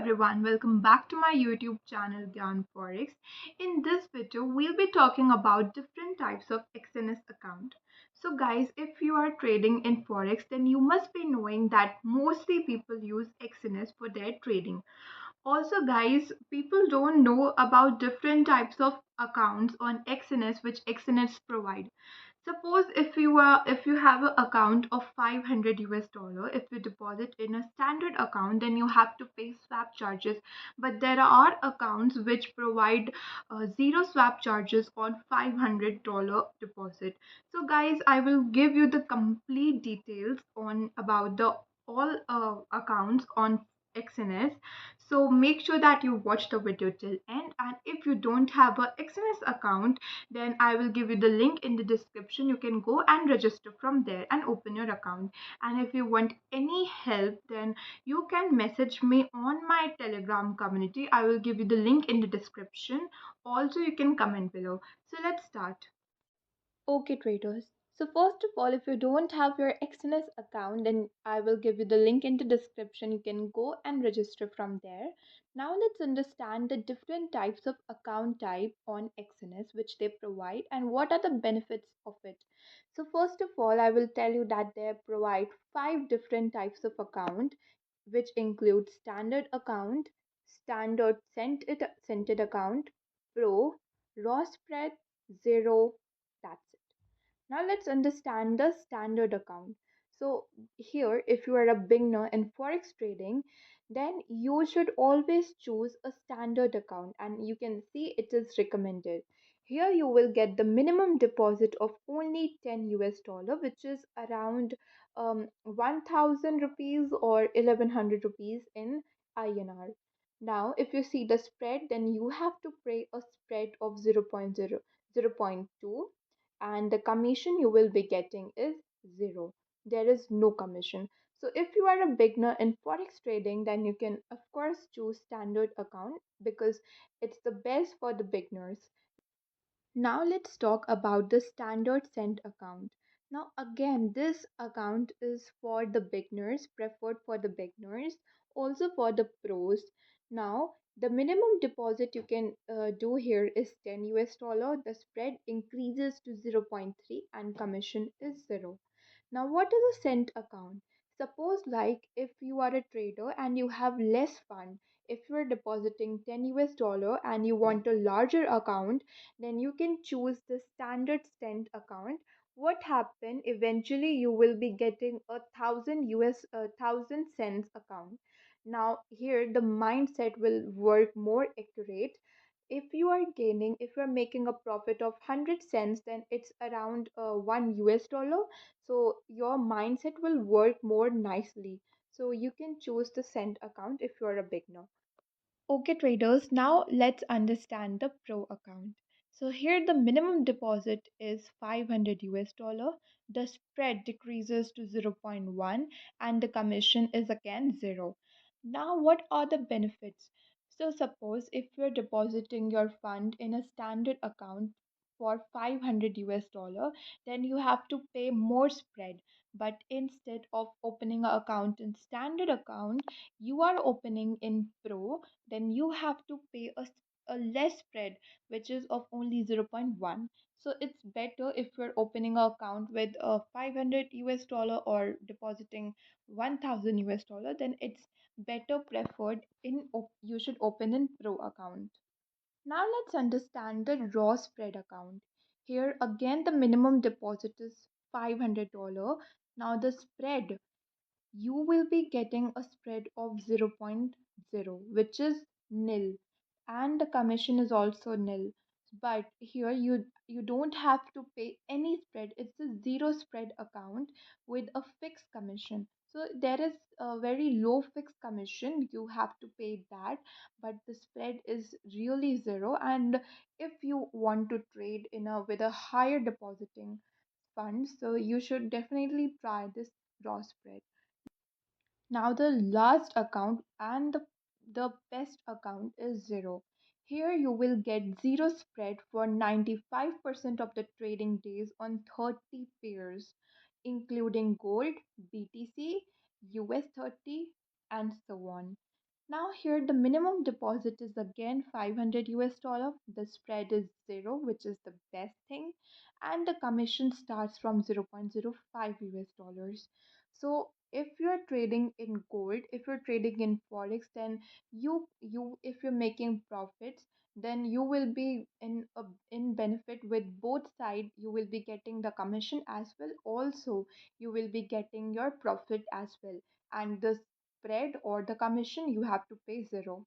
everyone, welcome back to my YouTube channel Gyanforexx. In this video, we'll be talking about different types of Exness account. So guys, if you are trading in Forex, then you must be knowing that mostly people use Exness for their trading. Also, guys, people don't know about different types of accounts on Exness which Exness provide. Suppose if you have an account of 500 US dollar, if you deposit in a standard account, then you have to pay swap charges. But there are accounts which provide zero swap charges on $500 deposit. So guys, I will give you the complete details on about the all accounts on XNS. So make sure that you watch the video till end. And if you don't have a XNS account, then I will give you the link in the description. You can go and register from there and open your account. And if you want any help, then you can message me on my Telegram community. I will give you the link in the description. Also, you can comment below. So let's start. Okay, traders. So first of all, if you don't have your XNS account, then I will give you the link in the description. You can go and register from there. Now let's understand the different types of account type on XNS which they provide and what are the benefits of it. So first of all, I will tell you that they provide five different types of account which include standard account, standard scented account, pro, raw spread, zero. That's it. Now let's understand the standard account. So here, if you are a beginner in forex trading, then you should always choose a standard account, and you can see it is recommended. Here you will get the minimum deposit of only 10 US dollar, which is around 1000 rupees or 1100 rupees in INR. Now, if you see the spread, then you have to pay a spread of 0.2, and the commission you will be getting is zero. There is no commission. So if you are a beginner in forex trading, then you can of course choose standard account because it's the best for the beginners. Now let's talk about the standard cent account. Now again, this account is for the beginners, preferred for the beginners, also for the pros. Now the minimum deposit you can do here is 10 US dollar. The spread increases to zero point 0.3 and commission is zero. Now what is a cent account? Suppose like if you are a trader and you have less fund, if you are depositing 10 US dollar and you want a larger account, then you can choose the standard cent account. What happen eventually you will be getting a thousand cents account. Now here the mindset will work more accurate. If you are gaining, if you are making a profit of 100 cents, then it's around 1 US dollar. So your mindset will work more nicely. So you can choose the cent account if you are a beginner. Okay, traders, now let's understand the pro account. So here the minimum deposit is 500 US dollar, the spread decreases to zero point 0.1 and the commission is again zero. Now what are the benefits? So suppose if you're depositing your fund in a standard account for 500 US dollar, then you have to pay more spread. But instead of opening an account in standard account, you are opening in pro, then you have to pay a less spread, which is of only zero point 0.1. So it's better if you're opening an account with a 500 US dollar or depositing 1000 US dollar, then it's better preferred you should open in pro account. Now let's understand the raw spread account. Here again the minimum deposit is $500. Now the spread, you will be getting a spread of zero point 0.0, which is nil, and the commission is also nil. But here you don't have to pay any spread. It's a zero spread account with a fixed commission. So there is a very low fixed commission, you have to pay that, but the spread is really zero. And if you want to trade in a with a higher depositing fund, so you should definitely try this raw spread. Now the last account and the best account is zero. Here you will get zero spread for 95% of the trading days on 30 pairs, including gold, BTC, US 30, and so on. Now here the minimum deposit is again 500 US dollar. The spread is zero, which is the best thing, and the commission starts from 0.05 US dollars. So if you're trading in gold, if you're trading in forex, then you if you're making profits, then you will be in benefit with both sides. You will be getting the commission as well. Also, you will be getting your profit as well, and the spread or the commission you have to pay zero.